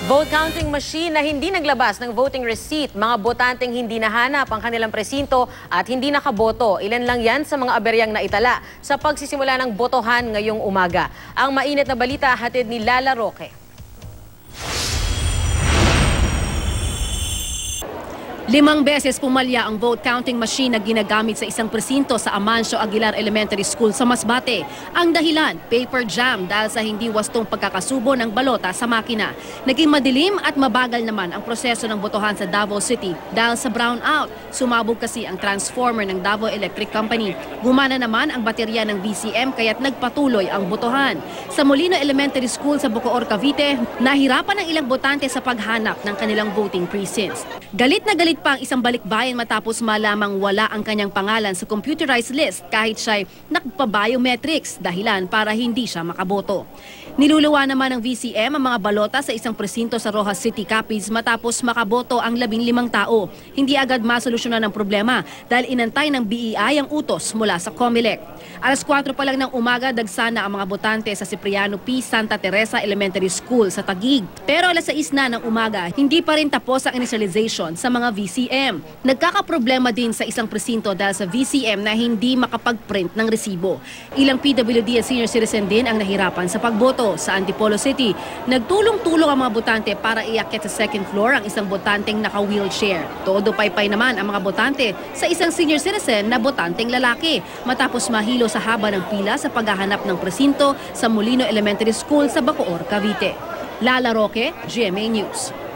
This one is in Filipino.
Vote counting machine na hindi naglabas ng voting receipt, mga botanteng hindi nahanap ang kanilang presinto at hindi nakaboto. Ilan lang yan sa mga aberyang naitala sa pagsisimula ng botohan ngayong umaga. Ang mainit na balita hatid ni Lala Roque. 5 beses pumalya ang vote counting machine na ginagamit sa isang presinto sa Amancio Aguilar Elementary School sa Masbate. Ang dahilan, paper jam dahil sa hindi wastong pagkakasubo ng balota sa makina. Naging madilim at mabagal naman ang proseso ng botohan sa Davao City dahil sa brownout. Sumabog kasi ang transformer ng Davao Electric Company. Gumana naman ang baterya ng VCM kaya't nagpatuloy ang botohan. Sa Molino Elementary School sa Bacoor, Cavite, nahirapan ang ilang botante sa paghanap ng kanilang voting precincts. Galit na galit pa ang isang balikbayan matapos malamang wala ang kanyang pangalan sa computerized list kahit siya'y nagpa-biometrics dahilan para hindi siya makaboto. Niluluwa naman ng VCM ang mga balota sa isang presinto sa Roxas City, Capiz matapos makaboto ang 15 tao. Hindi agad masolusyonan ang problema dahil inantay ng BEI ang utos mula sa COMELEC. Alas 4 pa lang ng umaga dagsana ang mga botante sa Cipriano P. Santa Teresa Elementary School sa Taguig. Pero alas 6 na ng umaga, hindi pa rin tapos ang initialization sa mga VCM. Nagkakaproblema din sa isang presinto dahil sa VCM na hindi makapag-print ng resibo. Ilang PWD at senior citizen din ang nahirapan sa pagboto. Sa Antipolo City, nagtulong-tulong ang mga botante para iakyat sa second floor ang isang botanteng naka-wheelchair. Todo paypay naman ang mga botante sa isang senior citizen na botanteng lalaki matapos mahilo sa haba ng pila sa paghahanap ng presinto sa Molino Elementary School sa Bacoor, Cavite. Lala Roque, GMA News.